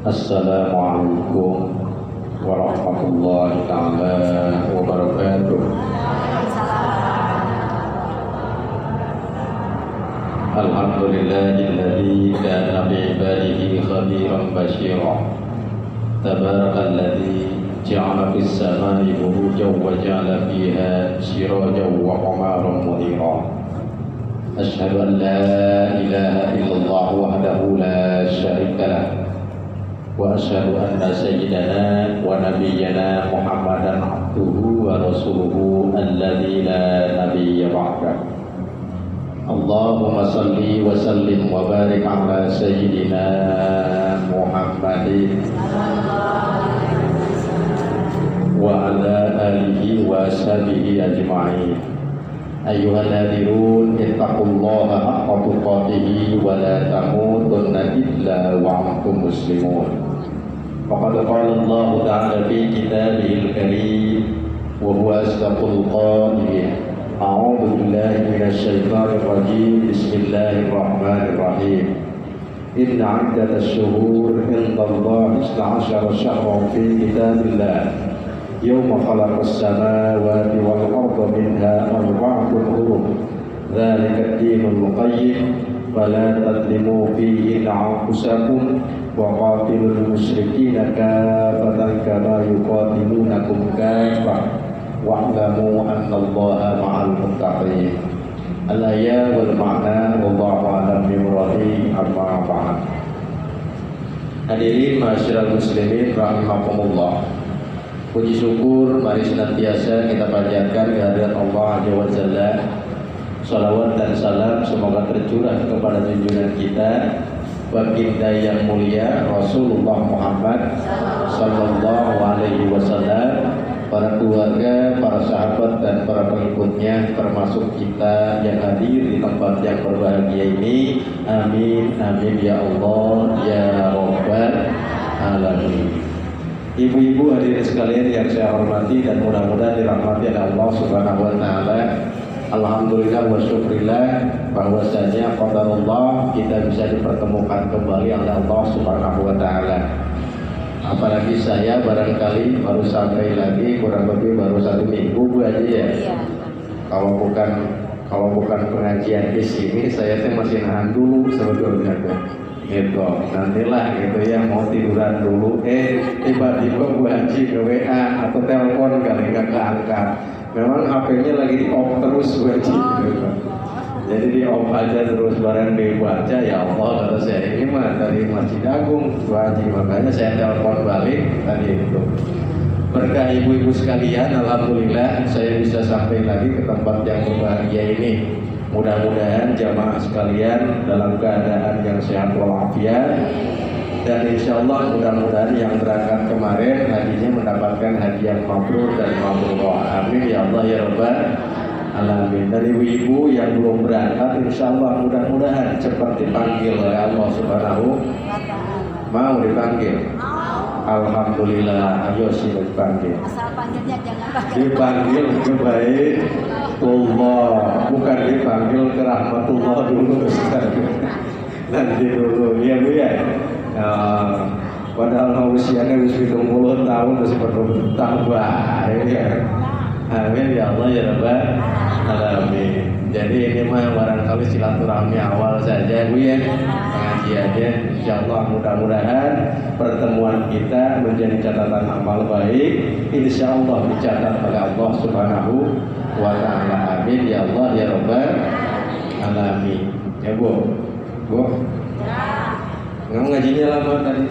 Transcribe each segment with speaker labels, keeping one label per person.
Speaker 1: Assalamualaikum warahmatullahi taala wabarakatuh. Alhamdulillahilladzi kana bi'ibadihi khabiran basyira. Tabarakalladzi ja'ala fis samai burujan wa ja'ala fiha sirajan wa qamaran munira. Asyhadu an la ilaha illallah wahdahu la syarika lah. Wa asyhadu anna sayyidana wa nabiyyana Muhammadan abduhu wa rasuluhu alladzi la nabiyya ba'dah. Allahumma salli wa sallim wa barik ala sayyidina Muhammadin wa ala alihi wa sahbihi ajma'in. Ayyuhalladzirun ittaqullaha haqqa tuqatih wa la tamutunna illa wa antum muslimun. Faqad qala Allah ta'ala fi kitabihil karim wa huwa asdaqul qailin. A'udzu billahi minasy syaithanir rajim. Bismillahirrahmanirrahim. Inna 'iddatash shuhur 'inda Allah 12 syahran fi kitabillah يوم خلق السماوات والأرض منها أربعة حرم ذلك الدين القيم فلا تظلموا فيهن أنفسكم وقاتلوا المشركين كافة كما يقاتلونكم كافة واعلموا أن الله مع المتقين. الآيات والمعنى والله أعلم بمراده. أما بعد. Hadirin masyarakat muslimin rahimakumullah. Puji syukur mari senantiasa kita panjatkan kehadirat Allah Azza wa Jalla. Salawat dan salam semoga tercurah kepada junjungan kita, baginda yang mulia Rasulullah Muhammad sallallahu alaihi wasallam, para keluarga, para sahabat dan para pengikutnya, termasuk kita yang hadir di tempat yang berbahagia ini. Amin amin ya Allah ya rabbal alamin. Ibu-ibu hadirin sekalian yang saya hormati dan mudah-mudahan dirahmati oleh Allah Subhanahu wa taala. Alhamdulillah wa syukrillah bahwasanya qadarullah kita bisa dipertemukan kembali oleh Allah Subhanahu wa taala. Apalagi saya barangkali baru sampai lagi kurang lebih baru 1 minggu Bu Haji ya. Kalau bukan pengajian di sini saya masih nahan dulu sebetulnya tuh. Gitu, nantilah gitu ya, mau tiduran dulu tiba-tiba Bu Haji ke WA atau telepon kali nggak keangkat. Memang HP-nya lagi di off terus Bu Haji gitu. Jadi di off aja terus, barang dibaca ya Allah kata saya, ini mah dari Masjid Agung Bu Haji, makanya saya telepon balik tadi itu. Berkah ibu-ibu sekalian, alhamdulillah saya bisa sampai lagi ke tempat yang berbahagia ini. Mudah-mudahan jamaah sekalian dalam keadaan yang sehat walafiat, dan insya Allah mudah-mudahan yang berangkat kemarin hajinya mendapatkan haji yang mabrur dan mabrurah. Amin ya Allah ya rabbal alamin. Dan ibu-ibu yang belum berangkat insya Allah mudah-mudahan cepat dipanggil oleh Allah Subhanahu. Mau dipanggil? Alhamdulillah, ayo sih dipanggil.
Speaker 2: Asal panggilnya jangan pakai
Speaker 1: dipanggil ke baik Allah, bukan dipanggil ke rahmatullah dulu Ustaz. Nanti dulu ya Bu ya. Padahal usianya wis 70 tahun masih perlu tambah ya. Amin ya Allah ya rabbal alamin. Jadi ini mah barangkali silaturahmi awal saja Bu ya. Pengajiannya insyaallah mudah-mudahan pertemuan kita menjadi catatan amal baik, insyaallah dicatat oleh Allah Subhanahu wa ta'ala. Amin ya Allah ya rabbal alamin. Ya Bu. Bu. Nggak ngajinya lama tadi?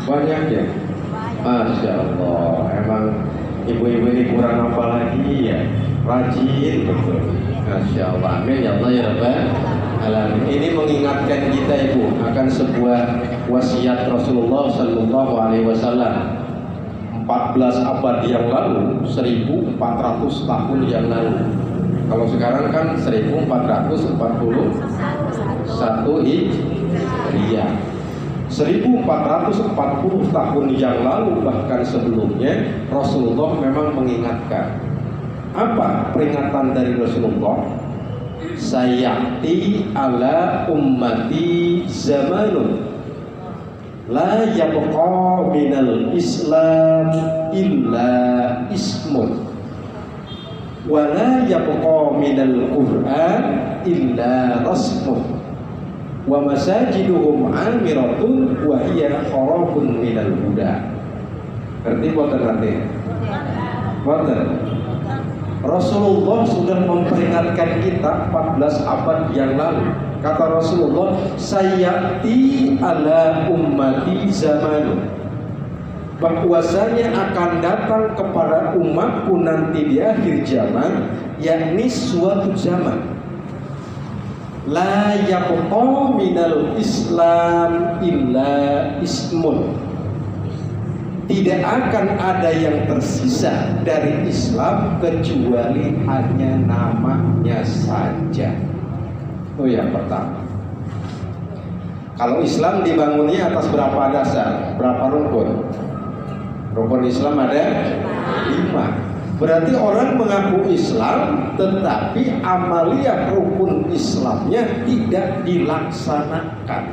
Speaker 1: Banyak ya? Masya Allah. Emang ibu-ibu ini kurang apa lagi ya? Rajin betul. Masya Allah. Amin ya Allah ya rabbal alamin. Ini mengingatkan kita Ibu akan sebuah wasiat Rasulullah sallallahu alaihi wasallam 14 abad yang lalu, 1400 tahun yang lalu. Kalau sekarang kan 1441 Hijriah. 1440 tahun yang lalu bahkan sebelumnya Rasulullah memang mengingatkan. Apa peringatan dari Rasulullah? Sayati ala ummati zamanun La yabqa minal Islam illa ismun wa la yabqa minal Qur'an illa rasmun wa masajiduhum amiratun wa hiya kharabun minal huda. Ngerti boten nanti? Boten. Rasulullah sudah memperingatkan kita 14 abad yang lalu. Kata Rasulullah, sayati ala ummati zamanu, bahwasanya akan datang kepada umatku nanti di akhir zaman, yakni suatu zaman la yabqa minal Islam illa ismun, tidak akan ada yang tersisa dari Islam kecuali hanya namanya saja. Oh yang pertama, kalau Islam dibangunnya atas berapa dasar, berapa rukun? Rukun Islam ada 5. Berarti orang mengaku Islam tetapi amaliyah rukun Islamnya tidak dilaksanakan.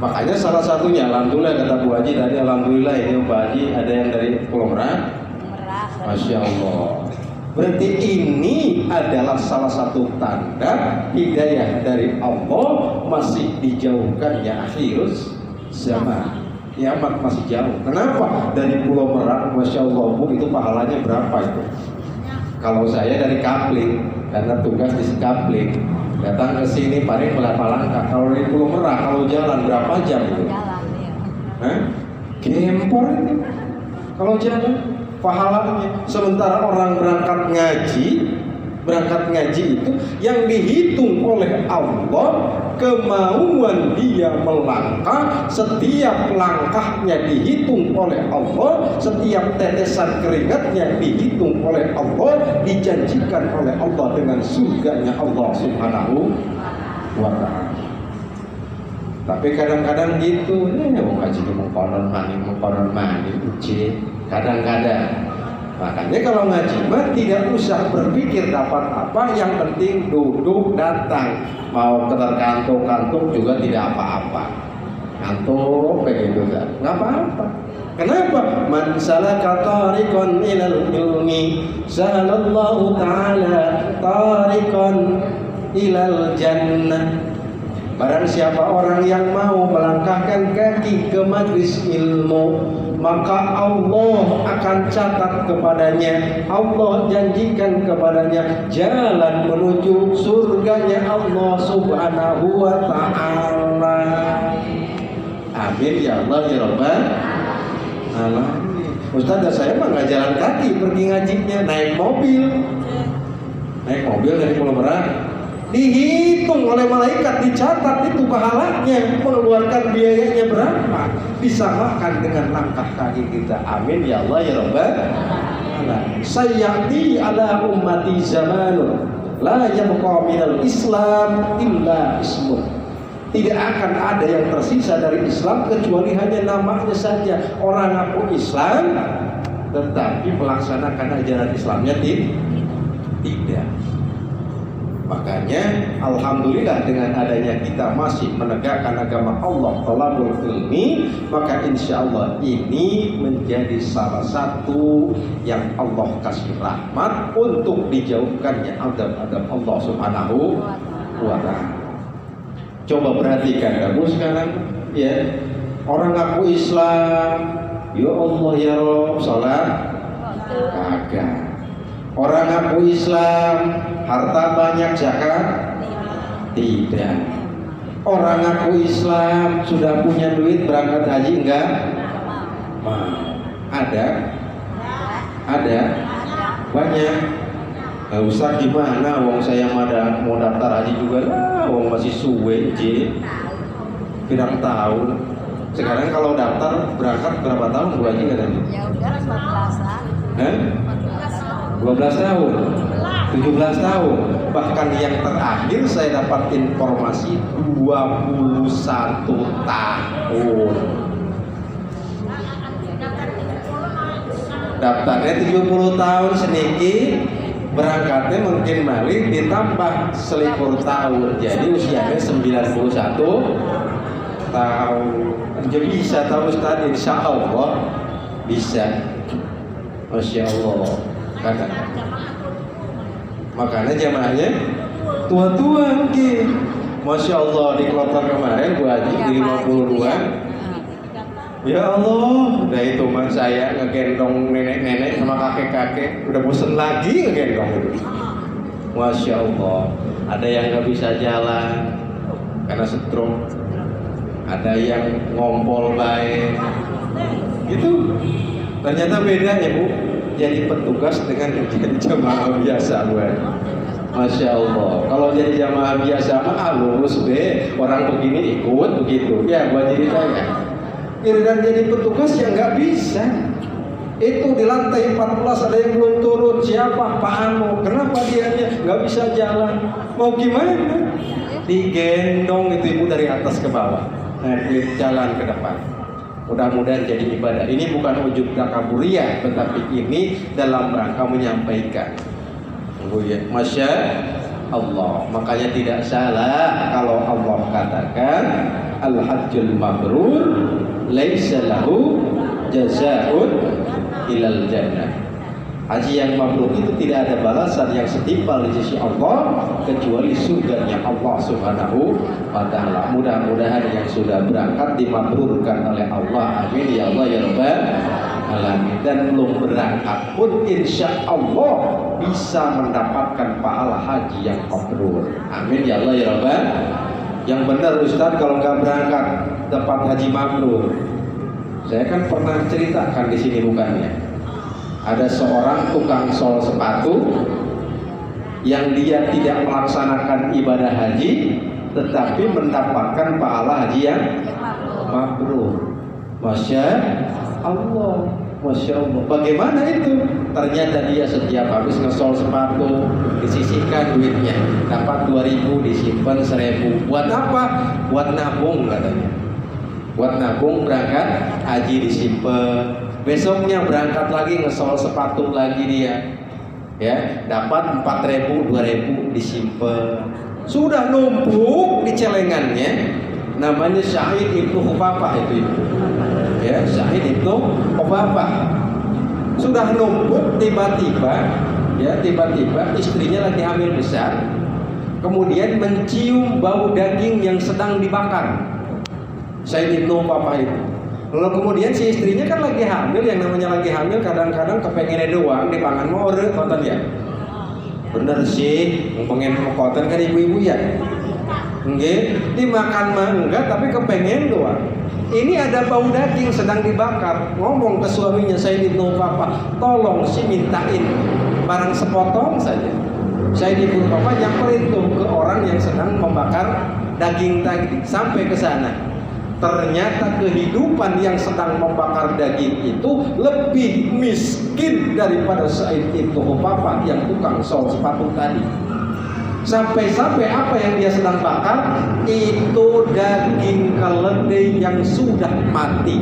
Speaker 1: Makanya salah satunya, alhamdulillah kata Bu Haji tadi, alhamdulillah ini Bu Haji ada yang dari Pulau Merak. Masya Allah. Berarti ini adalah salah satu tanda hidayah dari Allah, masih dijauhkannya akhir zaman. Kiamat masih jauh. Kenapa? Dari Pulau Merak, Masya Allah Bu, itu pahalanya berapa itu? Kalau saya dari Kapling, karena tugas di Kapling, datang ke sini paling berapa langkah. Kalau dari Pulau Merak, kalau jalan berapa jam itu? Gempor ini. Kalau jalan pahalanya. Sementara orang berangkat ngaji itu yang dihitung oleh Allah, kemauan dia melangkah, setiap langkahnya dihitung oleh Allah, setiap tetesan keringatnya dihitung oleh Allah, dijanjikan oleh Allah dengan surganya Allah Subhanahu wa ta'ala. Tapi kadang-kadang gitu, mau kaji mengkonon mani, kadang-kadang. Makanya kalau ngaji mah tidak usah berpikir dapat apa, yang penting duduk datang. Mau keterkantuk-kantuk juga tidak apa-apa. Kantuk begitu kan, nggak apa-apa. Kenapa? Man salaka tariqan ilal ilmi salallahu ta'ala tariqan ilal jannah. Barang siapa orang yang mau melangkahkan kaki ke majlis ilmu, maka Allah akan catat kepadanya, Allah janjikan kepadanya jalan menuju surganya Allah Subhanahu wa ta'ala. Amin ya Allah ya Rabbal alamin. Ustaz, saya mah nggak jalan kaki pergi ngajinya, naik mobil dari Pulau Merak. Dihitung oleh malaikat, dicatat itu pahalanya, mengeluarkan biayanya berapa, disamakan dengan langkah kaki kita. Amin ya Allah ya Rabbal alamin. Sayati ala ummati zamanun la yabqa minal Islam illa ismun, tidak akan ada yang tersisa dari Islam kecuali hanya namanya saja. Orang ngaku Islam tetapi melaksanakan ajaran Islamnya tidak. Makanya alhamdulillah dengan adanya kita masih menegakkan agama Allah, thalabul ilmi, maka insya Allah ini menjadi salah satu yang Allah kasih rahmat untuk dijauhkannya adab-adab Allah Subhanahu wa ta'ala. Coba perhatikan kamu sekarang, ya, orang ngaku Islam, ya Allah ya Rob, salat kagak. Orang ngaku Islam, harta banyak, zakat tidak. Orang ngaku Islam, sudah punya duit, berangkat haji enggak mau. Ada banyak. Nggak usah gimana, wong saya mau daftar haji juga lah, wong masih suwe tidak tahun. Sekarang kalau daftar berangkat berapa tahun Bu Haji katanya? Ya udah 12 tahun, 17 tahun. Bahkan yang terakhir saya dapat informasi 21 tahun. Daftarnya 70 tahun sedikit, berangkatnya mungkin balik ditambah selikur tahun. Jadi usianya 91 tahu. Dia bisa tahu Ustaz, insya Allah bisa. Masya Allah. Makanya jamaahnya tua-tua mungkin. Masya Allah, di kloter kemarin Bu Haji di 52. Ya Allah, udah itu mah saya ngegendong nenek-nenek sama kakek-kakek, udah bosen lagi ngegendong itu. Masya Allah, ada yang nggak bisa jalan karena stroke, ada yang ngompol baik, gitu. Ternyata beda ya Bu, jadi petugas dengan jadi jamaah biasa Bu. Masya Allah, kalau jadi jamaah biasa mah lulus be, orang begini ikut begitu. Ya buat jadi saya. Dan jadi petugas yang nggak bisa. Itu di lantai 14 ada yang belum turun. Siapa? Pak Anu. Kenapa dianya nggak bisa jalan? Mau gimana? Digendong itu ibu dari atas ke bawah. Nah, jalan ke depan. Mudah-mudahan jadi ibadah. Ini bukan ujub takaburiyah, tetapi ini dalam rangka menyampaikan. Masya Allah. Makanya tidak salah kalau Allah katakan al-hajjul mabrur laisa lahu jazaa'un ilal jannah. Haji yang mabrur itu tidak ada balasan yang setimpal di sisi Allah kecuali surganya Allah Subhanahu wa taala. Mudah-mudahan yang sudah berangkat dimabrurkan oleh Allah. Amin ya Allah ya rabbal alamin. Dan belum berangkat pun insya Allah bisa mendapatkan pahala haji yang mabrur. Amin ya Allah ya rabbal. Yang benar Ustaz, kalau nggak berangkat dapat haji mabrur. Saya kan pernah ceritakan di sini bukannya. Ada seorang tukang sol sepatu yang dia tidak melaksanakan ibadah haji, tetapi mendapatkan pahala haji yang mabrur. Masya Allah, Masya Allah. Bagaimana itu? Ternyata dia setiap habis ngesol sepatu disisihkan duitnya, dapat 2.000 disimpan 1.000. Buat apa? Buat nabung katanya. Buat nabung berangkat haji disimpan. Besoknya berangkat lagi ngesol sepatu lagi dia, ya dapat 4.000 2.000 disimpan. Sudah numpuk di celengannya. Namanya Sa'id Ibnu Khufafah itu, ya Sa'id Ibnu Khufafah. Sudah numpuk, tiba-tiba istrinya lagi hamil besar, kemudian mencium bau daging yang sedang dibakar. Sa'id Ibnu Khufafah itu. Lalu kemudian si istrinya kan lagi hamil, yang namanya lagi hamil kadang-kadang kepengennya doang dipangan mau konten ya. Bener sih, pengen konten kan ibu-ibu ya. Enggak, dimakan mah enggak, tapi kepengen doang. Ini ada bau daging sedang dibakar. Ngomong ke suaminya, saya Ibnu Khufafah, tolong sih mintain barang sepotong saja. Saya Ibnu Khufafah nyamperin tuh ke orang yang sedang membakar daging tadi sampai ke sana. Ternyata kehidupan yang sedang membakar daging itu lebih miskin daripada Sa'id Ibnu Khufafah yang tukang sol sepatu tadi. Sampai-sampai apa yang dia sedang bakar itu daging keledai yang sudah mati,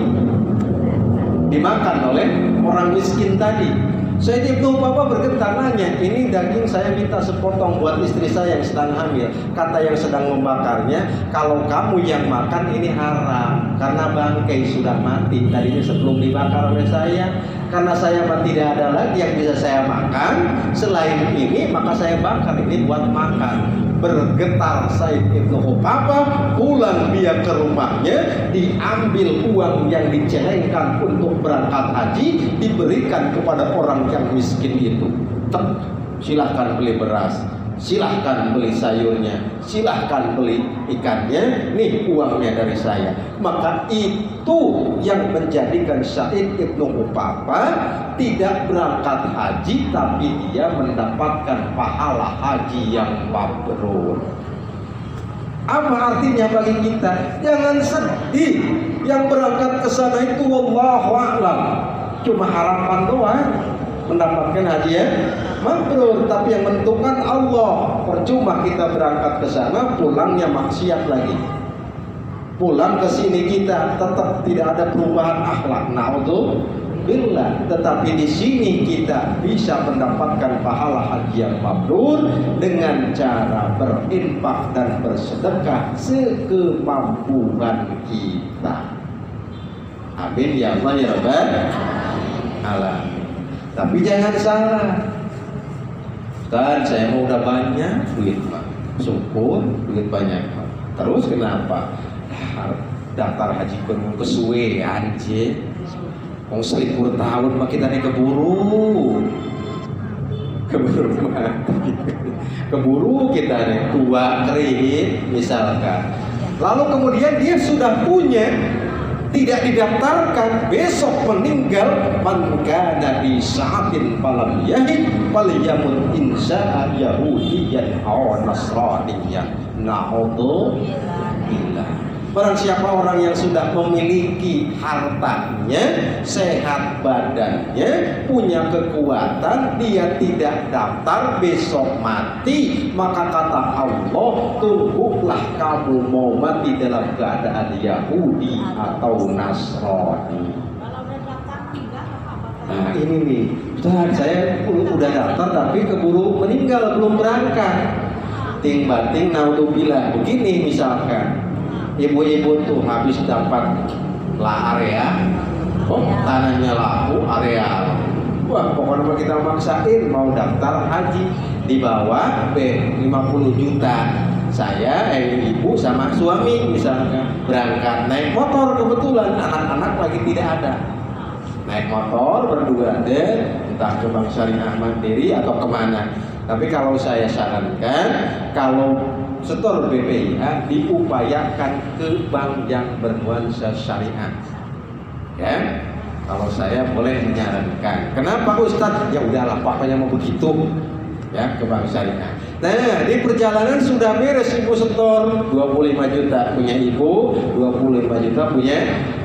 Speaker 1: dimakan oleh orang miskin tadi. Sa'id Ibnu Khufafah bergetar nanya, ini daging saya minta sepotong buat istri saya yang sedang hamil. Kata yang sedang membakarnya, kalau kamu yang makan ini haram karena bangkai sudah mati tadinya sebelum dibakar oleh saya. Karena saya tidak ada lagi yang bisa saya makan selain ini, maka saya bakar ini buat makan. Bergetar Sa'id Ibnu Khufafah, pulang dia ke rumahnya, diambil uang yang dicelengkan untuk berangkat haji, diberikan kepada orang yang miskin itu. Silahkan beli beras, silahkan beli sayurnya, silahkan beli ikannya, nih uangnya dari saya. Maka itu yang menjadikan Sa'id Ibnu Khufafah tidak berangkat haji, tapi dia mendapatkan pahala haji yang mabrur. Apa artinya bagi kita? Jangan sedih. Yang berangkat ke sana itu wallahu a'lam, cuma harapan doang mendapatkan haji yang mabrur, tapi yang menentukan Allah. Percuma kita berangkat ke sana, pulangnya maksiat lagi. Pulang ke sini kita tetap tidak ada perubahan akhlak. billah. Tetapi di sini kita bisa mendapatkan pahala haji yang mabrur dengan cara berinfak dan bersedekah sekemampuan kita. Amin ya Allah ya Rabbal alamin. Tapi jangan salah. Kan saya mau udah banyak duit Pak. Syukur duit banyak Pak. Terus kenapa? Daftar haji penuh kesuwe anjir. Mau selikur tahun mah kita nih keburu mati. Keburu kita nih tua kering misalkan. Lalu kemudian dia sudah punya, tidak didaftarkan, besok meninggal, man kana bi sa'atin falam yahid falyamut insya'a yahudiyan aw nasraniyan. Na'udzubillah. Barang siapa orang yang sudah memiliki hartanya, sehat badannya, punya kekuatan, dia tidak daftar, besok mati, maka kata Allah, tunggulah kamu mau mati dalam keadaan Yahudi atau Nasrani. Nah ini nih, saya udah daftar tapi keburu meninggal, belum berangkat. Ting bating naudzubillah. Begini misalkan, ibu-ibu tuh habis dapat area, tanahnya laku area. Wah pokoknya kita maksain mau daftar haji, di bawah 50 juta. Saya, ibu sama suami misalnya berangkat naik motor, kebetulan anak-anak lagi tidak ada. Naik motor berdua deh, entah ke Bank Syariah Mandiri atau kemana. Tapi kalau saya sarankan, kalau setor BPIH diupayakan ke bank yang bernuansa syariah. Ya, kalau saya boleh menyarankan. Kenapa Ustadz? Ya udahlah, pokoknya mau begitu. Ya, ke bank syariah. Nah, di perjalanan sudah beres ibu setor 25 juta punya ibu, 25 juta punya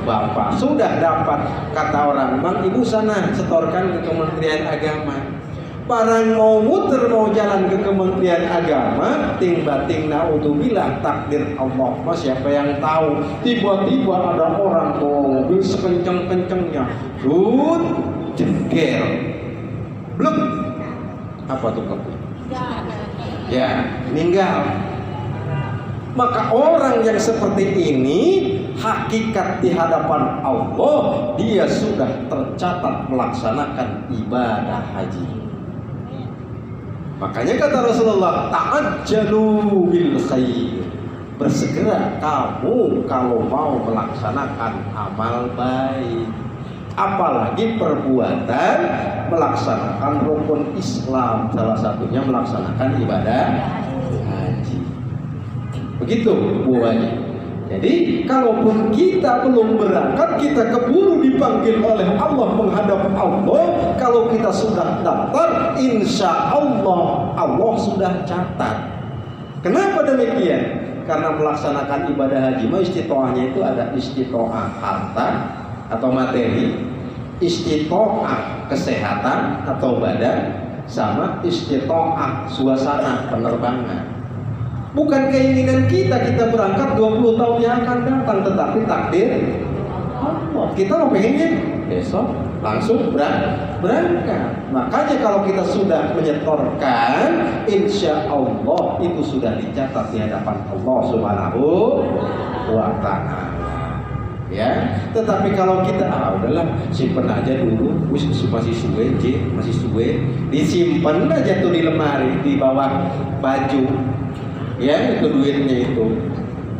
Speaker 1: bapak. Sudah dapat, kata orang, "Bang, ibu sana setorkan ke Kementerian Agama." Barang mau muter, mau jalan ke Kementerian Agama, ting-bating naudzubillah, takdir Allah mah siapa yang tahu. Tiba-tiba ada orang bawa mobil sekencang-kencangnya, jengkel, blek, apa tuh kamu? Ya, meninggal. Maka orang yang seperti ini, hakikat di hadapan Allah, dia sudah tercatat melaksanakan ibadah haji. Makanya kata Rasulullah, ta'ajjalu bil khair. Bersegera kamu kalau mau melaksanakan amal baik. Apalagi perbuatan melaksanakan rukun Islam, salah satunya melaksanakan ibadah haji. Begitu Bu Haji. Jadi kalaupun kita belum berangkat, kita keburu dipanggil oleh Allah menghadap Allah. Kalau kita sudah daftar, insya Allah Allah sudah catat. Kenapa demikian? Karena melaksanakan ibadah haji, istitoahnya itu ada istitoah harta atau materi, istitoah kesehatan atau badan, sama istitoah suasana penerbangan. Bukan keinginan kita berangkat 20 tahun yang akan datang, tetapi takdir Allah. Kita mau pengennya besok langsung berangkat. Makanya kalau kita sudah menyetorkan, insya Allah itu sudah dicatat di hadapan Allah Subhanahu wa Ta'ala. Ya, tetapi kalau kita udahlah simpen aja dulu, masih suwe, disimpan aja tuh di lemari di bawah baju. Ya itu duitnya itu.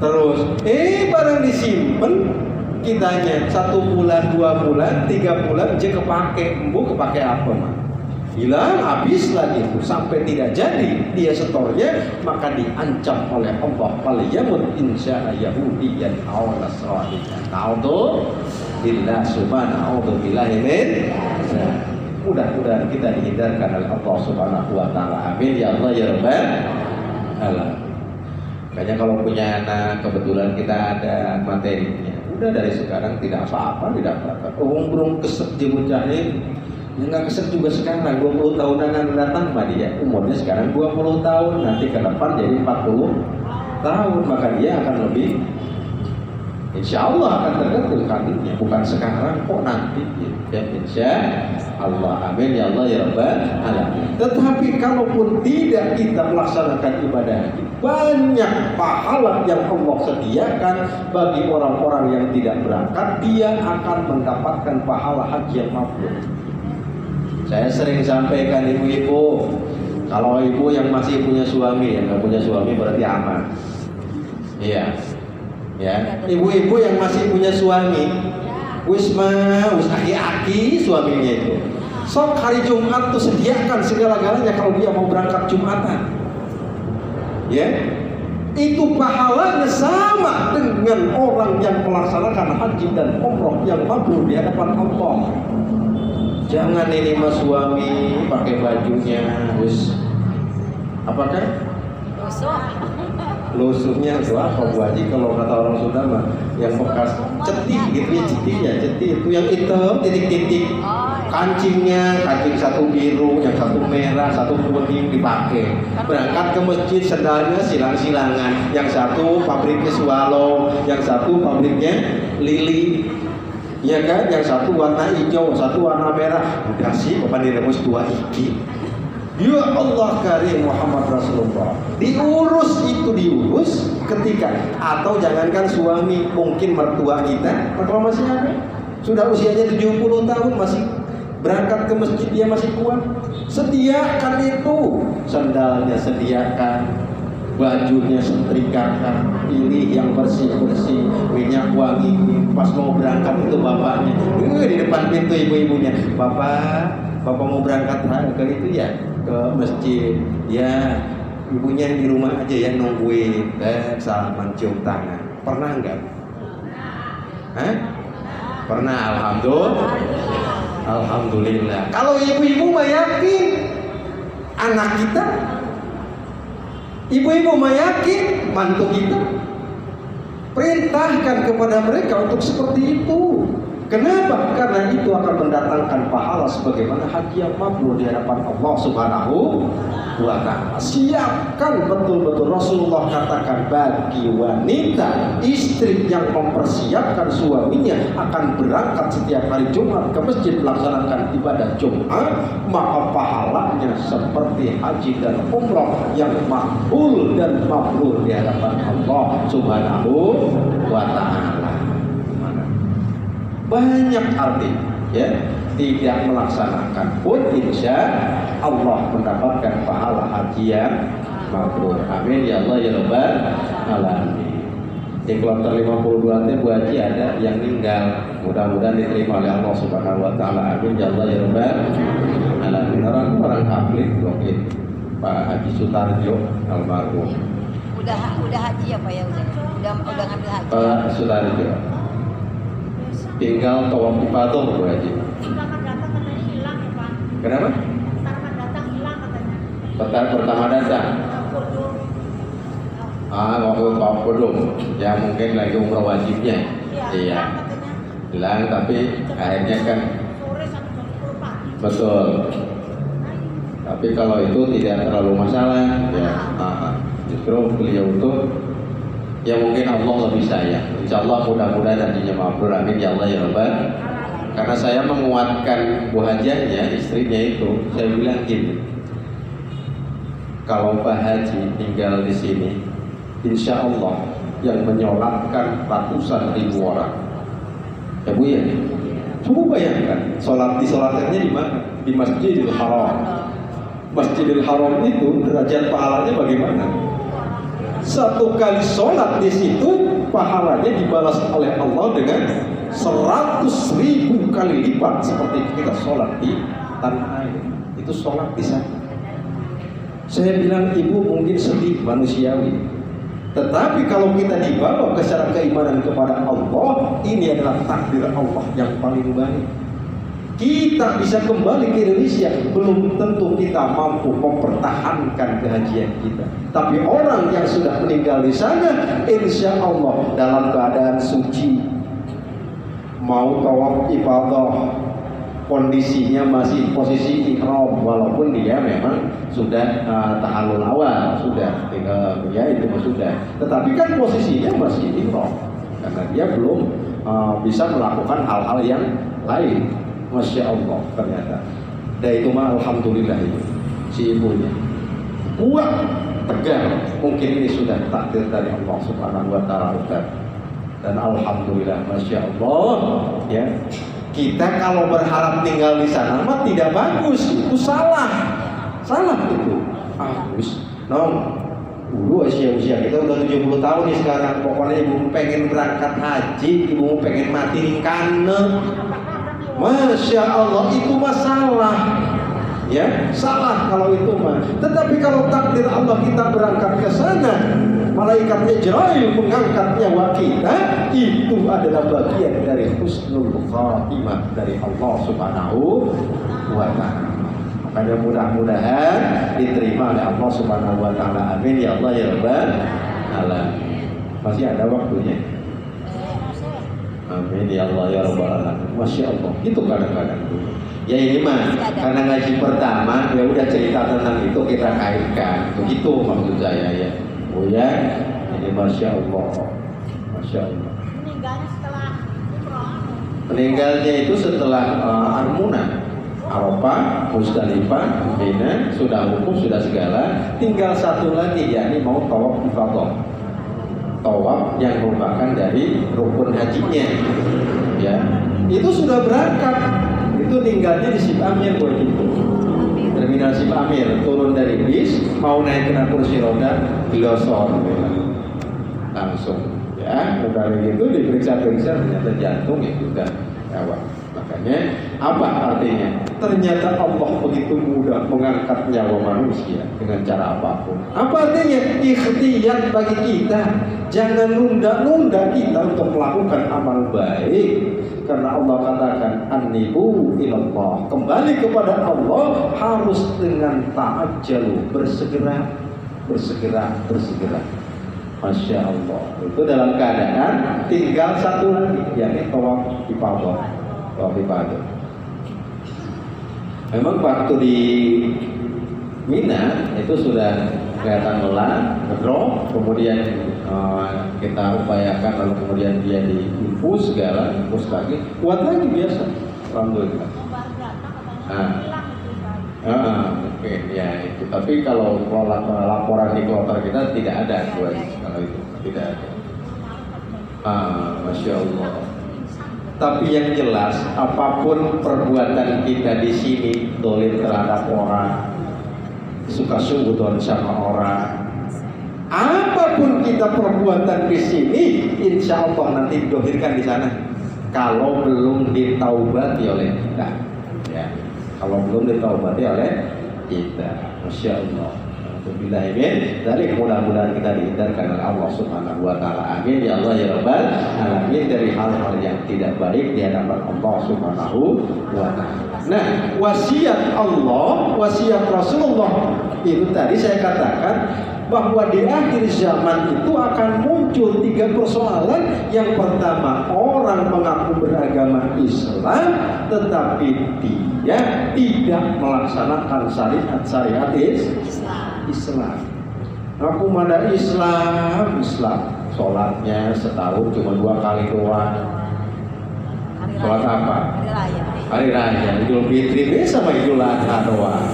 Speaker 1: Terus barang disimpan, kitanya 1 bulan, 2 bulan, 3 bulan aja kepake apa mah? Hilang, habis lagi itu sampai tidak jadi dia setornya, maka diancam oleh Allah, "Falyamut insya'a yahudiyan aw nasraniyan." Naudzubillah subhanahu billahi min. Mudah-mudahan kita dihindarkan oleh Allah Subhanahu wa Ta'ala. Amin ya Allah ya Rabbal alamin. Makanya kalau punya anak, kebetulan kita ada materinya, udah dari sekarang tidak apa-apa, tidak apa-apa. Belum kesek di bocahnya, ya nggak kesek juga sekarang. 20 tahunan yang datang mah dia umurnya sekarang 20 tahun, nanti ke depan jadi 40 tahun, maka dia akan lebih Insya Allah akan terkabul kalinya, bukan sekarang kok nanti ya, insya Allah. Amin ya Allah ya Rabbal alamin. Tetapi kalaupun tidak kita melaksanakan ibadah haji, banyak pahala yang Allah sediakan bagi orang-orang yang tidak berangkat. Dia akan mendapatkan pahala haji yang mabrur. Saya sering sampaikan ibu-ibu, kalau ibu yang masih punya suami, yang nggak punya suami berarti aman. Iya. Ya, ibu-ibu yang masih punya suami, wis aki-aki suaminya itu. Sok hari Jumat tuh sediakan segala-galanya kalau dia mau berangkat Jumatan. Ya, itu pahalanya sama dengan orang yang melaksanakan haji dan umroh yang mabrur di hadapan Allah. Jangan ini mas suami pakai bajunya, wis apakah? Lusuhnya itu apa Bu Haji kalau kata orang Sunda mah yang bekas cetik gitu ya, cetik ya, cetik itu yang hitam titik-titik, kancing satu biru, yang satu merah, satu kuning dipakai berangkat ke masjid, sendalnya silang-silangan, yang satu pabriknya Swallow, yang satu pabriknya Lili, ya kan, yang satu warna hijau, satu warna merah. Udah sih bapak diremus dua iki. Ya Allah karim Muhammad Rasulullah. Diurus ketika, atau jangankan suami, mungkin mertua kita, mertua masih ada, sudah usianya 70 tahun masih berangkat ke masjid, dia masih kuat. Sediakan itu, sandalnya sediakan, bajunya setrikakan, pilih yang bersih-bersih, minyak wangi. Pas mau berangkat itu bapaknya di depan pintu, ibu-ibunya, bapak mau berangkat ke itu ya, ke masjid ya, ibunya yang di rumah aja ya nungguin, salaman cium tangan. Pernah enggak? Pernah. Alhamdulillah. Kalau ibu-ibu mah yakin anak kita, ibu-ibu mah yakin mantu kita, perintahkan kepada mereka untuk seperti itu. Kenapa? Karena itu akan mendatangkan pahala sebagaimana haji yang mabrur di hadapan Allah Subhanahu wa ta'ala. Siapkan betul-betul. Rasulullah katakan bagi wanita, istri yang mempersiapkan suaminya akan berangkat setiap hari Jumat ke masjid melaksanakan ibadah Jumat, maka pahalanya seperti haji dan umrah yang makbul dan mabrur di hadapan Allah Subhanahu wa ta'ala. Banyak arti ya, tidak melaksanakan pun insya Allah mendapatkan pahala haji yang mabrur. Amin ya Allah ya Rabbal alamin. Di kloter 52 Bu Haji ada yang meninggal, mudah-mudahan diterima oleh Allah Subhanahu wa taala. Amin ya Allah ya Rabbal alamin. Orang Katolik mungkin Pak Haji Sutarjo almarhum.
Speaker 2: Udah haji apa ya, udah ngambil haji.
Speaker 1: Pak Sutarjo tinggal tawaf ifadah Bu Haji.
Speaker 3: Pertama datang katanya hilang ya Pak.
Speaker 1: Kenapa?
Speaker 3: Pertama datang hilang katanya.
Speaker 1: Pertama datang. Waktu tawaf kudum. Ya mungkin lagi umrah wajibnya. Iya. Hilang tapi akhirnya kan.
Speaker 3: Sore sampai jam 10 pagi.
Speaker 1: Betul. Tapi kalau itu tidak terlalu masalah ya. Justru beliau itu ya mungkin Allah lebih sayang. Insya Allah mudah-mudahan nantinya mabrur. Amin ya Allah ya Rabbal. Karena saya menguatkan Bu Hajahnya, istrinya itu, saya bilang gini, kalau Pak Haji tinggal di sini, insya Allah yang menyolatkan ratusan ribu orang. Ya Bu ya, coba bayangkan, sholatnya di mana? Di Masjidil Haram. Masjidil Haram itu derajat pahalanya bagaimana? Satu kali sholat di situ pahalanya dibalas oleh Allah dengan 100.000 kali lipat seperti kita sholat di tanah air. Itu sholat di sana. Saya bilang ibu mungkin sedih manusiawi, tetapi kalau kita dibawa ke secara keimanan kepada Allah, ini adalah takdir Allah yang paling baik. Kita bisa kembali ke Indonesia, belum tentu kita mampu mempertahankan kehajian kita. Tapi orang yang sudah meninggal di sana, insya Allah dalam keadaan suci, mau tawaf ifadah, kondisinya masih posisi ihram, walaupun dia memang sudah tahallul awal, sudah tinggal ya itu sudah. Tetapi kan posisinya masih ihram. karena dia belum bisa melakukan hal-hal yang lain. Masya Allah ternyata. Dan itu mah alhamdulillah itu si ibunya kuat tegar. Mungkin ini sudah takdir dari Allah Subhanahu Wa Taala. Dan alhamdulillah, masya Allah ya. Kita kalau berharap tinggal di sana mah tidak bagus, itu salah itu. Bagus. Dulu usia kita udah 70 tahun nih sekarang. Pokoknya ibu pengen berangkat haji, ibu pengen mati ringkane. Masya Allah, itu masalah. Ya, salah kalau itu mah. Tetapi kalau takdir Allah kita berangkat ke sana, malaikatnya Jibril mengangkat nyawa kita, itu adalah bagian dari husnul khatimah dari Allah Subhanahu wa Ta'ala. Makanya mudah-mudahan diterima oleh Allah Subhanahu wa Ta'ala. Amin ya Allah ya Rabbal alamin. Masih ada waktunya. Amin ya Allah ya Rabbal alamin. Masya Allah. Itu kadang-kadang dulu. Ya ini mah karena ngaji pertama ya udah cerita tentang itu kita kaitkan. Begitu maksud saya ya. Oh ya. Ini masya Allah. Masya Allah.
Speaker 3: Meninggalnya setelah
Speaker 1: Meninggalnya itu setelah Armunah, Arafah, Musdalifah, Mina, sudah wukuf, sudah segala. Tinggal satu lagi, yakni mau tawaf ifadah. Tawaf yang merupakan dari rukun hajinya. Ya, itu sudah berangkat. Itu tinggalnya di Sip Amir begitu. Terminal Sip Amir, turun dari bis, mau naik kena kursi roda, glosor, langsung. Ya, udah gitu diperiksa-periksa ternyata jantung ya sudah gawat. Makanya apa artinya? Ternyata Allah begitu mudah mengangkat nyawa manusia dengan cara apapun. Apa artinya? Ikhtiar bagi kita. Jangan nunda-nunda kita untuk melakukan amal baik. Karena Allah katakan anibu ilallah, kembali kepada Allah harus dengan ta'ajjalu, bersegera. Masya Allah. Itu dalam keadaan tinggal satu lagi, yakni tawaf ifadah. Memang waktu di Mina itu sudah kelihatan lelah, ngedrop, kemudian kita upayakan, lalu kemudian dia diinfus segala, infus lagi, kuat lagi biasa, alhamdulillah. Mungkin ya itu. Tapi kalau laporan di kloter kita tidak ada kalau itu tidak ada. Masya Allah. Tapi yang jelas, apapun perbuatan kita di sini, dolim terhadap orang, suka sungguh sama orang, apapun kita perbuatan di sini, insya Allah nanti didohirkan di sana. Kalau belum ditaubati oleh kita, ya. Kalau belum ditaubati oleh kita, masya Allah. Alhamdulillah, dari mudah-mudahan kita dihindarkan oleh Allah Subhanahu wa Ta'ala. Amin ya Allah ya Rabbal alamin, dari hal-hal yang tidak baik di hadapan Allah Subhanahu wa Ta'ala. Nah, wasiat Allah, wasiat Rasulullah itu tadi saya katakan bahwa di akhir zaman itu akan muncul 3 persoalan. Yang pertama, orang mengaku beragama Islam tetapi dia tidak melaksanakan syariat Islam. Aku mana Islam, sholatnya setahun cuma 2 kali doang. Sholat apa? Hari Raya, Idul Fitri sama Idul Adha doang.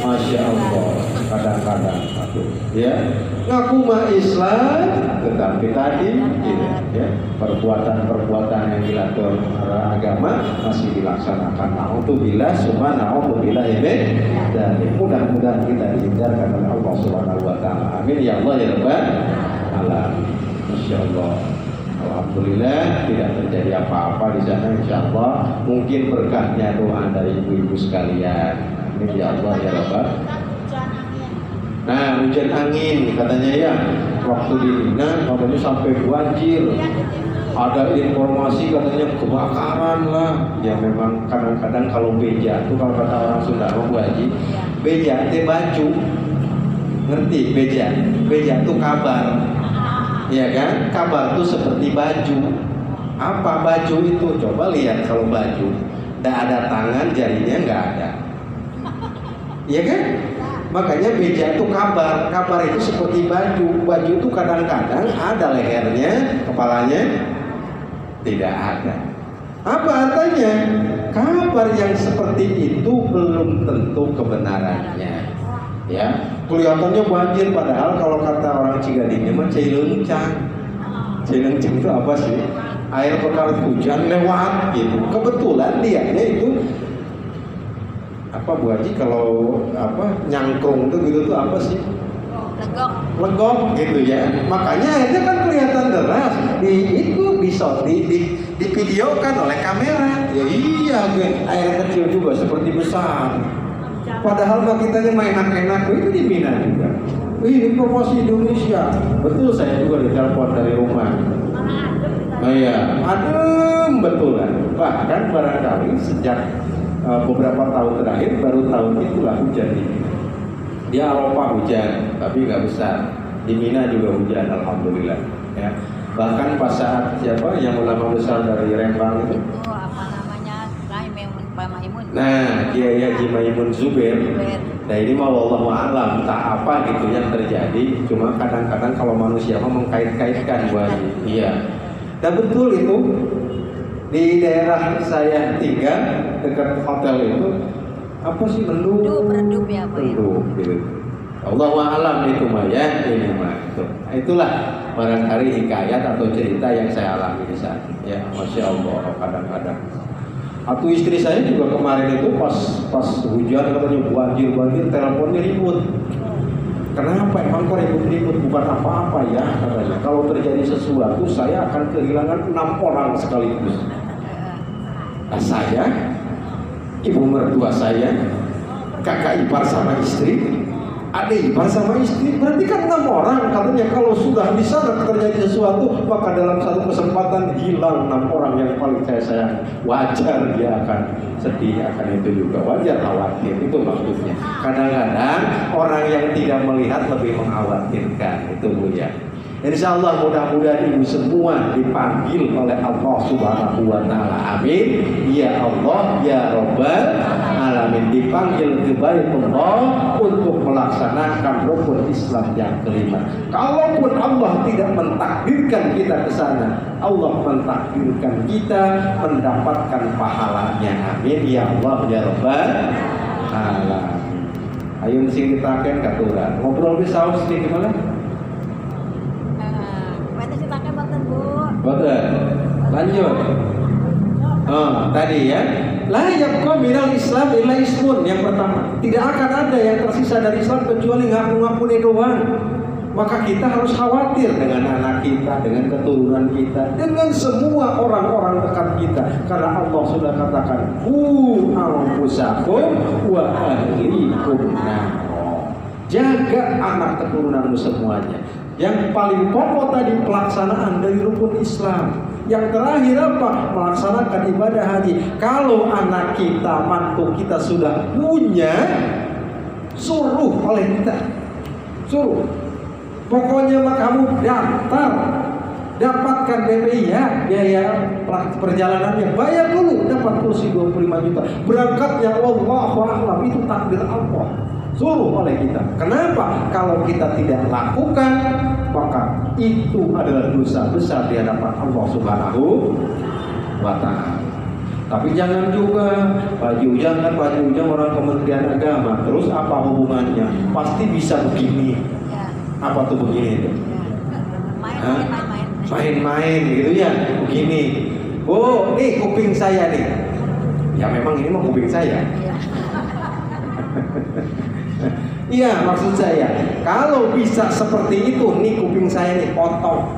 Speaker 1: Masya Allah, kadang-kadang ya ngaku mah Islam, tetapi tadi ya perbuatan yang dilakukan agama masih dilaksanakan. Na'udzubillah, subhanallah dan mudah-mudahan kita dihindarkan oleh Allah Subhanahu wa Ta'ala. Amin ya Allah ya Rabbal alamin. Masya Allah. Alhamdulillah tidak terjadi apa-apa di sana, insya Allah. Mungkin berkahnya doa dari ibu-ibu sekalian. Amin ya Allah ya Rabbal. Nah, hujan angin katanya ya, waktu di Mina katanya sampai banjir. Ada informasi katanya kebakaran lah. Ya memang kadang-kadang kalau beja itu, kalau kata orang Sunda Bu Haji, beja itu baju. Ngerti beja? Beja itu kabar. Ya kan? Kabar itu seperti baju. Apa baju itu? Coba lihat kalau baju. Tidak ada tangan, jarinya nggak ada. Iya kan? Makanya beja itu kabar. Kabar itu seperti baju. Baju itu kadang-kadang ada lehernya, kepalanya Tidak ada. Apa artinya? Kabar yang seperti itu belum tentu kebenarannya. Ya, kelihatannya banjir padahal kalau kata orang Cigadingnya mah cileungcang. Cileungcang itu apa sih? Air bekas hujan lewat gitu. Kebetulan dia itu apa Bu Haji kalau apa nyangkrung itu gitu tuh apa sih? Legok gitu ya. Makanya akhirnya kan kelihatan deras. Itu bisa di videokan oleh kamera. Ya iya, air kecil juga seperti besar. Padahal mah kitanya main enak-enak itu di Mina juga. Informasi Indonesia. Betul, saya juga ditelepon dari rumah. Oh iya, adem betulan. Bahkan barangkali sejak beberapa tahun terakhir baru tahun itulah hujan ini. Dia Eropa hujan, tapi nggak besar. Di Mina juga hujan, alhamdulillah. Ya. Bahkan pas saat siapa yang ulama besar dari Rembang itu?
Speaker 2: Itu apa namanya? Pak Maimun.
Speaker 1: Nah, Kiai Haji Maimun Zubair. Nah ini mau wallahu a'lam, entah apa gitu yang terjadi. Cuma kadang-kadang kalau manusia mau mengkait-kaitkan Bu Haji. Iya. Dan betul itu di daerah saya tinggal dekat hotel itu. Apa sih mendung?
Speaker 2: Redup ya Pak.
Speaker 1: Redup gitu. Allahu a'lam itu mah ya, ini mah. Itulah barangkali hikayat atau cerita yang saya alami di sana. Ya, masya Allah kadang-kadang. Atau istri saya juga kemarin itu pas hujan katanya banjir teleponnya ribut. Kenapa emang kok ribut-ribut? Bukan apa-apa ya katanya. Kalau terjadi sesuatu saya akan kehilangan 6 orang sekaligus. Nah, saya, ibu mertua saya, kakak ipar sama istri, adik ipar sama istri, berarti kan 6 orang katanya. Kalau sudah di sana terjadi sesuatu, maka dalam satu kesempatan hilang 6 orang yang paling saya sayang. Wajar dia akan sedih, akan itu juga wajar khawatir, itu maksudnya. Kadang-kadang orang yang tidak melihat lebih mengkhawatirkan, itu Bu ya. Insya Allah mudah-mudahan ibu semua dipanggil oleh Allah Subhanahu wa Ta'ala. Amin. Ya Allah, ya Rabbal Alamin, dipanggil ke Baitullah untuk melaksanakan rukun Islam yang kelima. Kalaupun Allah tidak mentakdirkan kita ke sana, Allah mentakdirkan kita mendapatkan pahalanya. Amin. Ya Allah, ya Rabbal Alamin. Ayo sing kita akan katuran. Ngobrol bisa sedikit gimana? Betul. Lanjut. Tadi ya. La yabqa minal Islam illa ismun. Yang pertama, tidak akan ada yang tersisa dari Islam kecuali ngaku-ngakune doang. Maka kita harus khawatir dengan anak kita, dengan keturunan kita, dengan semua orang-orang dekat kita. Karena Allah sudah katakan, anfusakum wa ahlikum nar. Jaga anak keturunanmu semuanya. Yang paling pokok tadi pelaksanaan dari rukun Islam. Yang terakhir apa? Melaksanakan ibadah haji. Kalau anak kita, mantu kita sudah punya, suruh oleh kita. Suruh. Pokoknya mah kamu daftar, dapatkan BPI ya, biaya perjalanannya, bayar dulu, dapat kursi 25 juta. Berangkatnya wallahu a'lam, itu takdir Allah. Suruh oleh kita. Kenapa? Kalau kita tidak lakukan, maka itu adalah dosa besar di hadapan Allah Subhanahu wa Ta'ala. Tapi jangan juga baju ujang orang Kementerian Agama. Terus apa hubungannya? Pasti bisa begini. Apa tuh begini itu? Main-main gitu ya. Begini. Oh, nih kuping saya nih. Ya memang ini mah kuping saya. Iya, maksud saya, kalau bisa seperti itu, nih kuping saya nih potong.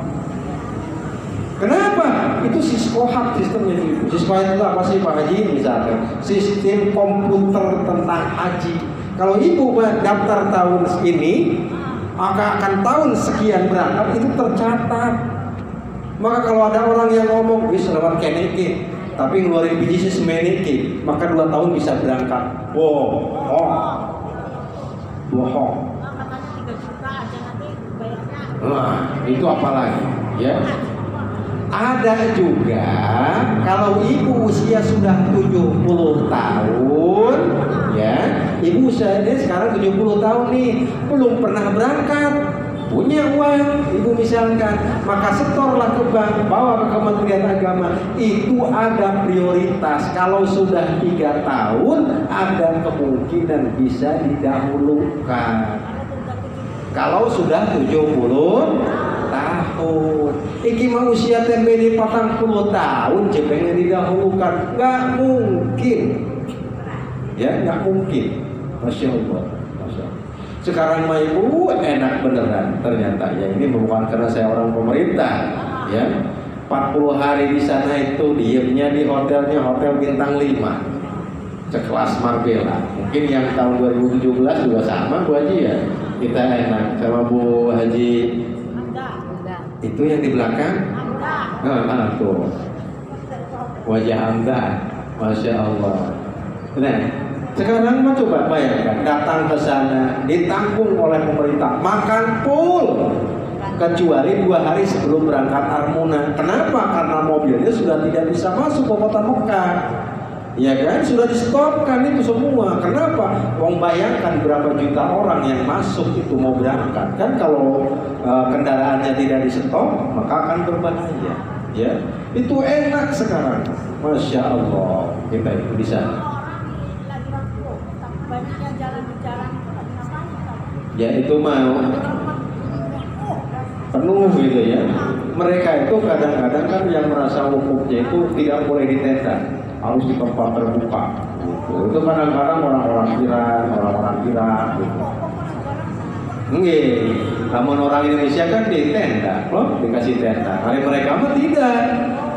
Speaker 1: Kenapa? Itu siskohat sistemnya itu. Siskohat itu apa sih Pak Haji? Misalkan sistem komputer tentang haji. Kalau ibu daftar tahun ini, maka akan tahun sekian berangkat itu tercatat. Maka kalau ada orang yang ngomong bisa lewat keneke, tapi ngeluarin biji semeneke, maka 2 tahun bisa berangkat. Bohong.
Speaker 3: Katanya 3 juta aja nanti bayarnya.
Speaker 1: Nah, itu apa lagi? Ya. Ada juga kalau ibu usia sudah 70 tahun, ya, ibu usianya sekarang 70 tahun nih, belum pernah berangkat. Punya uang ibu misalkan, maka setorlah ke bank, bawa ke Kementerian Agama. Itu ada prioritas. Kalau sudah 3 tahun, ada kemungkinan bisa didahulukan. Kalau sudah 70 tahun, iki mau usia tempe di 40 tahun, pengen didahulukan, nggak mungkin. Ya, nggak mungkin. Masya Allah. Sekarang mah ibu enak beneran ternyata ya, ini bukan karena saya orang pemerintah ya. 40 hari di sana itu diemnya di hotelnya hotel bintang 5 sekelas Marbella. Mungkin yang tahun 2017 juga sama Bu Haji ya. Kita enak sama Bu Haji. Itu yang di belakang. Tuh wajah Anda, Masya Allah. Nah, sekarang mah coba bayangkan, datang ke sana ditanggung oleh pemerintah, makan full, kecuali 2 hari sebelum berangkat Armuna. Kenapa? Karena mobilnya sudah tidak bisa masuk ke kota Mekah, ya kan? Sudah di-stopkan itu semua. Kenapa? Wong bayangkan berapa juta orang yang masuk itu mau berangkat. Kan kalau kendaraannya tidak di-stop, maka akan berbahaya. Ya, itu enak sekarang, Masya Allah. Kita itu di sana. Ya itu mau penuh gitu ya. Mereka itu kadang-kadang kan yang merasa hukumnya itu tidak boleh di tenda, harus di tempat terbuka. Itu kadang-kadang orang-orang Iran gitu. Nggih, namun orang Indonesia kan di tenda, loh dikasih tenda. Kalau mereka mah tidak.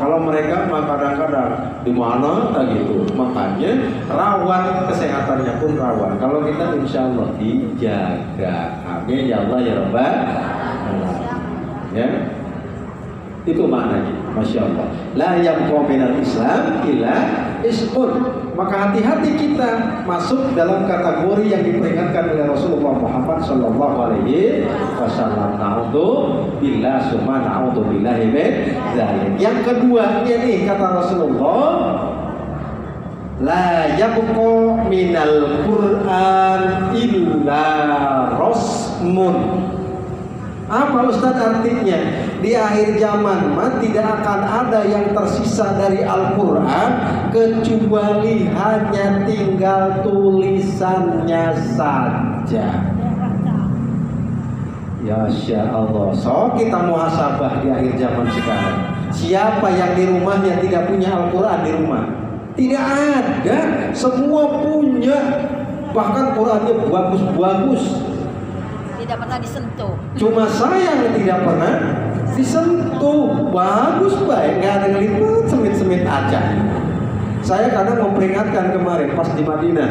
Speaker 1: Kalau mereka mah kadang-kadang di mana gitu. Makanya rawan, kesehatannya pun rawan. Kalau kita insya Allah dijaga. Amin ya Allah ya Rabbal Alamin. Ya. Itu maknanya, Masya Allah. La yabqa minal Islam illa ismun. Maka hati-hati kita masuk dalam kategori yang diperingatkan oleh Rasulullah Muhammad Sallallahu Alaihi Wasallam. Na'udzubillah summa na'udzubillahi min dzalik. Yang kedua ini kata Rasulullah, la yabqa minal Qur'an illa rasmun. Apa Ustaz artinya? Di akhir zaman tidak akan ada yang tersisa dari Al-Quran kecuali hanya tinggal tulisannya saja. Ya Masya Allah. So kita muhasabah di akhir zaman sekarang. Siapa yang di rumahnya tidak punya Al-Quran di rumah? Tidak ada. Semua punya. Bahkan Qurannya bagus-bagus.
Speaker 2: Tidak pernah disentuh.
Speaker 1: Cuma saya yang tidak pernah disentuh. Bagus baik, nggak ada ngeliput, semit-semit aja. Saya kadang memperingatkan kemarin pas di Madinah,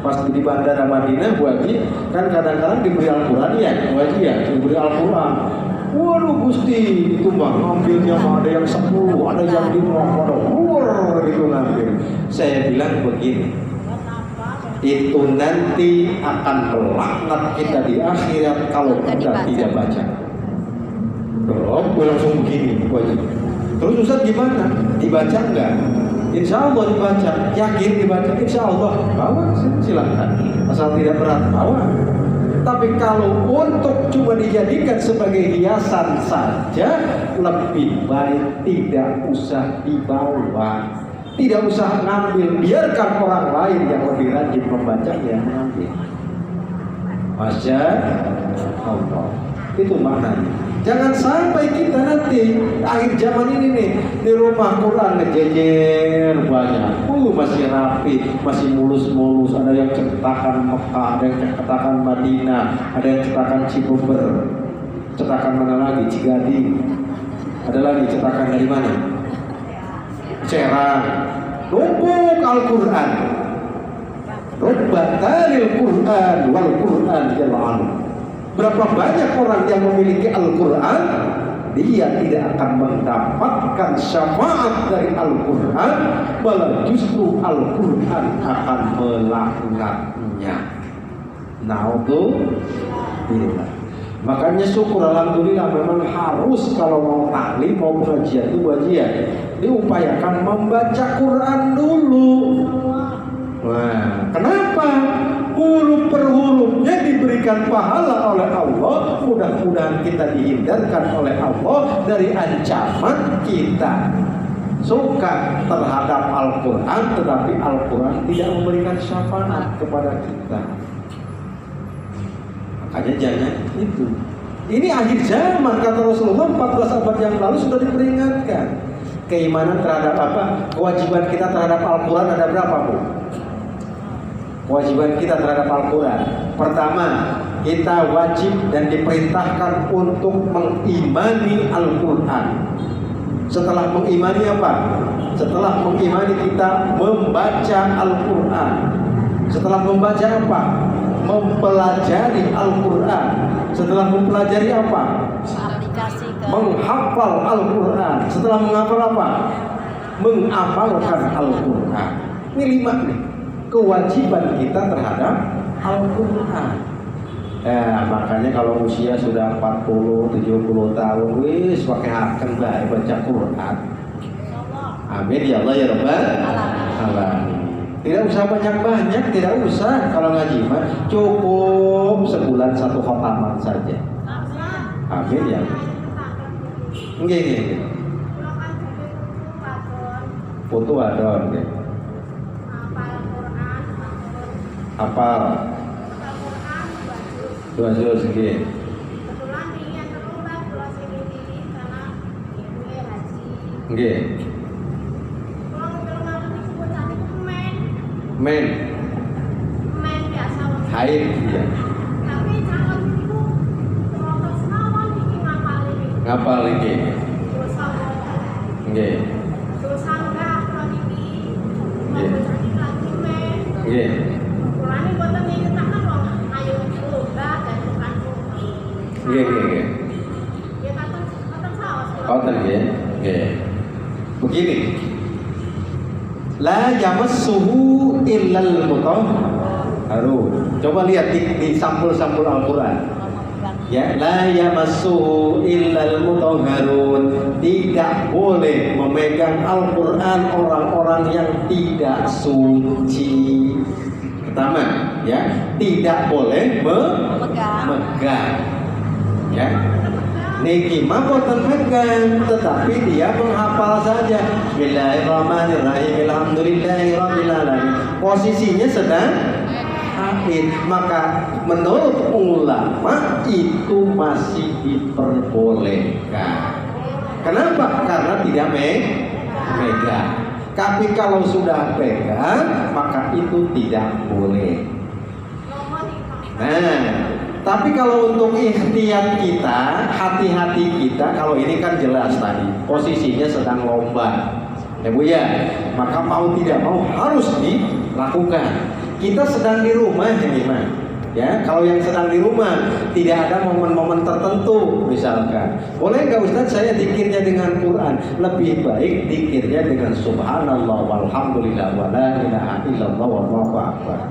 Speaker 1: pas di bandara Madinah, Bu Haji kan kadang-kadang diberi Al-Quran ya, Bu Haji ya, diberi Al-Quran. Waduh Gusti, itu mah ngambilnya mah ada yang 10, ada yang 5, ada gitu ngambil. Saya bilang begini, itu nanti akan melaknat kita di akhirat kalau kita tidak baca. Terus gue langsung begini, terus Ustaz gimana? Dibaca enggak? Insya Allah dibaca. Yakin dibaca? Insya Allah. Bawa silakan. Asal tidak berat bawa. Tapi kalau untuk cuma dijadikan sebagai hiasan saja, lebih baik tidak usah dibawa. Tidak usah ngambil, biarkan orang lain yang lebih rajin membacanya mengambil. Masya Allah. Itu maknanya. Jangan sampai kita nanti akhir zaman ini nih di rumah Quran ngejejer banyak. Masih rapi, masih mulus-mulus. Ada yang cetakan Mekah, ada yang cetakan Madinah, ada yang cetakan Cibober, cetakan mana lagi? Cigadi. Ada lagi cetakan dari mana? Serang. Numpuk Al-Quran. Rubbatalil Quran wal Quran jal'an. Berapa banyak orang yang memiliki Al-Quran, dia tidak akan mendapatkan syafaat dari Al-Quran, malah justru Al-Quran akan melaknatnya. Naudzubillah. Makanya syukur alhamdulillah, memang harus kalau mau taklim mau pengajian itu diupayakan membaca Quran dulu. Nah, kenapa? huruf per hurufnya diberikan pahala oleh Allah. Mudah-mudahan kita dihindarkan oleh Allah dari ancaman kita suka terhadap Al-Quran, tetapi Al-Quran tidak memberikan syafaat kepada kita. Makanya jangan itu. Ini akhir zaman, kata Rasulullah 14 abad yang lalu sudah diperingatkan. Keimanan terhadap apa? Kewajiban kita terhadap Al-Quran ada berapa, Bu? Kewajiban kita terhadap Al-Quran, pertama, kita wajib dan diperintahkan untuk mengimani Al-Quran. Setelah mengimani apa? Setelah mengimani kita membaca Al-Quran. Setelah membaca apa? Mempelajari Al-Quran. Setelah mempelajari apa?
Speaker 2: Aplikasikan.
Speaker 1: Menghafal Al-Quran. Setelah menghafal apa? Mengamalkan Al-Quran. Ini 5 nih kewajiban kita terhadap Al-Quran. Makanya kalau usia sudah 40-70 tahun, wis pakai haken bae baca Quran. Amin ya Allah ya Rabbal alamin. Tidak usah banyak-banyak, tidak usah kalau ngaji mah cukup sebulan 1 khataman saja. Amin ya. Nggih. Foto adon nggih. Hafal 2 juz nggih. Nggih. Men
Speaker 3: biasa.
Speaker 1: haid ya.
Speaker 3: Tapi calon ibu terus nawan iki
Speaker 1: Ngapal iki?
Speaker 3: Dosa.
Speaker 1: Nggih.
Speaker 3: Dosa enggak kalau iki.
Speaker 1: Nggih. Nggih.
Speaker 3: Kurane boten nyeritakan wong ayo coba dan bukan bumi.
Speaker 1: Nggih.
Speaker 3: Ya kata saos.
Speaker 1: Oten nggih. Nggih. Begini. La yamassuhu illal mutahharun. Coba lihat di sampul-sampul Al-Quran. Ya, la yamassuhu illal mutahharun. Tidak boleh memegang Al-Quran orang-orang yang tidak suci. Pertama, ya, tidak boleh memegang. Ya. Niki mah boten megang, tetapi dia menghafal saja. Bismillahirrahmanirrahim. Alhamdulillahirabbil alamin. Posisinya sedang haid. Maka menurut ulama itu masih diperbolehkan. Kenapa? Karena tidak megang. Tapi kalau sudah pegang, maka itu tidak boleh. Nah, tapi kalau untuk ikhtiar kita, hati-hati kita, kalau ini kan jelas tadi posisinya sedang lomba, ya Bu ya, maka mau tidak mau harus dilakukan. Kita sedang di rumah ini mah, ya. Kalau yang sedang di rumah tidak ada momen-momen tertentu, misalkan, boleh nggak Ustaz saya zikirnya dengan Quran? Lebih baik zikirnya dengan Subhanallah walhamdulillah wala ilaha illallah wallahu akbar.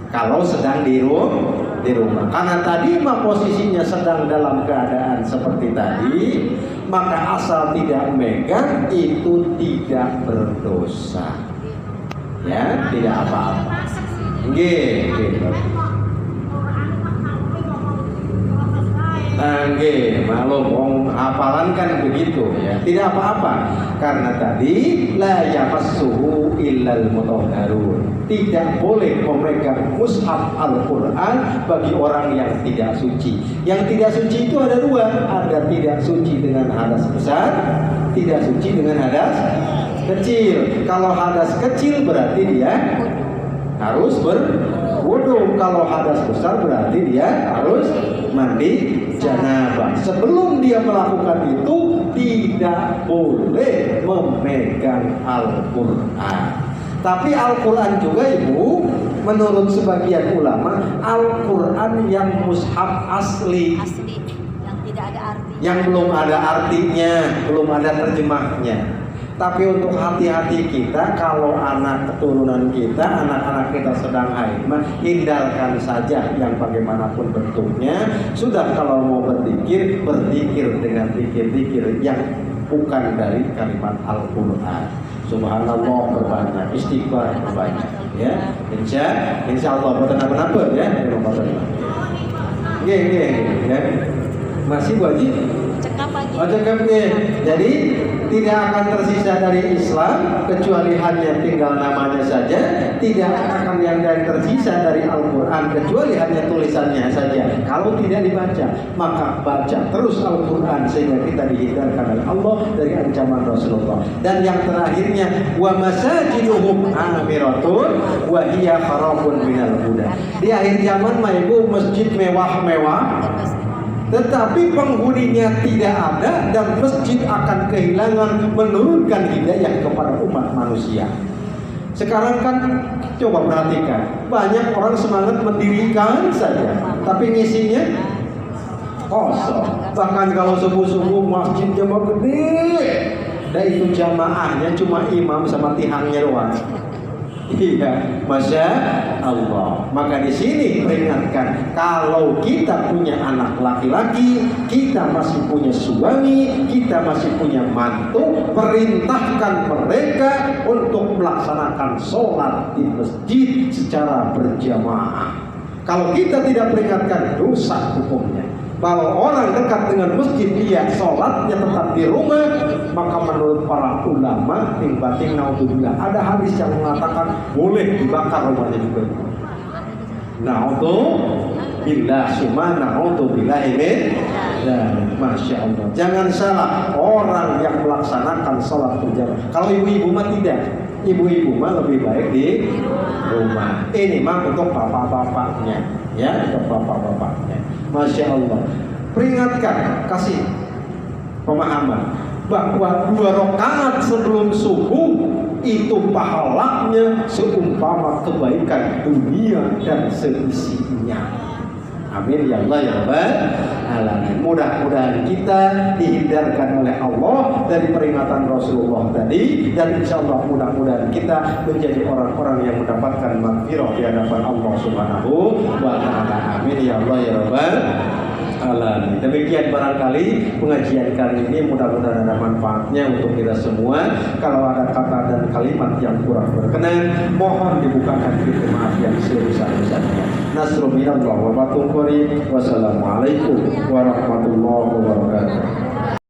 Speaker 1: Kalau sedang di rumah, karena tadi mah posisinya sedang dalam keadaan seperti tadi, maka asal tidak megang itu tidak berdosa, ya, tidak apa-apa. Nggih. Nggih, maklum wong hafalan kan begitu ya. Tidak apa-apa. Karena tadi la yamassuhu illal mutahharun. Tidak boleh memegang mushaf Al-Quran bagi orang yang tidak suci. Yang tidak suci itu ada 2. Ada tidak suci dengan hadas besar, tidak suci dengan hadas kecil. Kalau hadas kecil berarti dia harus berwudu. Kalau hadas besar berarti dia harus mandi janabah. Sebelum dia melakukan itu tidak boleh memegang Al-Quran. Tapi Al-Quran juga Ibu, menurut sebagian ulama, Al-Quran yang mushaf asli,
Speaker 2: yang tidak ada artinya,
Speaker 1: yang belum ada artinya, belum ada terjemahnya. Tapi untuk hati-hati kita, kalau anak keturunan kita, anak-anak kita sedang haid, hindarkan saja yang bagaimanapun bentuknya. Sudah kalau mau berzikir dengan zikir-zikir yang bukan dari kalimat Al-Quran. Subhanallah berbanyak, istighfar berbanyak, ya. Insya Allah bukan apa-apa ya. Ya. Masih wajib.
Speaker 2: Cekap lagi.
Speaker 1: Oh, cekapnya. Jadi tidak akan tersisa dari Islam kecuali hanya tinggal namanya saja. Tidak akan yang tersisa dari Al-Quran kecuali hanya tulisannya saja. Kalau tidak dibaca, maka baca terus Al-Quran sehingga kita dihindarkan oleh Allah dari ancaman Rasulullah. Dan yang terakhirnya, wa masajiduhum amiratun wa hiya kharabun minal huda. Di akhir zaman ibu masjid mewah-mewah, tetapi penghuninya tidak ada dan masjid akan kehilangan menurunkan hidayah kepada umat manusia. Sekarang kan coba perhatikan, banyak orang semangat mendirikan saja, tapi ngisinya kosong. Bahkan kalau subuh-subuh masjidnya mau gede, dan itu jamaahnya cuma imam sama tihangnya doang. Iya, Masya Allah. Maka di sini peringatkan, kalau kita punya anak laki-laki, kita masih punya suami, kita masih punya mantu, perintahkan mereka untuk melaksanakan sholat di masjid secara berjamaah. Kalau kita tidak peringatkan, dosa hukumnya. Kalau orang dekat dengan masjid dia sholatnya tetap di rumah, maka menurut para ulama batin naudzubillah, ada hadis yang mengatakan boleh dibakar rumahnya juga. Naudzubillah, summa naudzubillah ini. Dan Masya Allah, jangan salah, orang yang melaksanakan sholat berjamaah. Kalau ibu-ibu mah tidak, ibu-ibu mah lebih baik di rumah. Ini mah untuk bapak-bapaknya, ya, untuk bapak-bapaknya. Masya Allah, peringatkan, kasih pemahaman bahwa 2 rakaat sebelum subuh itu pahalanya seumpama kebaikan dunia dan seisinya. Amin ya Allah ya Rabbal alamin. Mudah-mudahan kita dihindarkan oleh Allah dari peringatan Rasulullah tadi, dan insya Allah mudah-mudahan kita menjadi orang-orang yang mendapatkan maghfirah di hadapan Allah Subhanahu wa taala. Amin ya Allah ya Rabbal alamin. Demikian barangkali pengajian kali ini, mudah-mudahan ada manfaatnya untuk kita semua. Kalau ada kata dan kalimat yang kurang berkenan, mohon dibukakan pintu maaf yang sebesar-besarnya. Nasrul minallah wa batul qarib. Wassalamualaikum warahmatullahi wabarakatuh.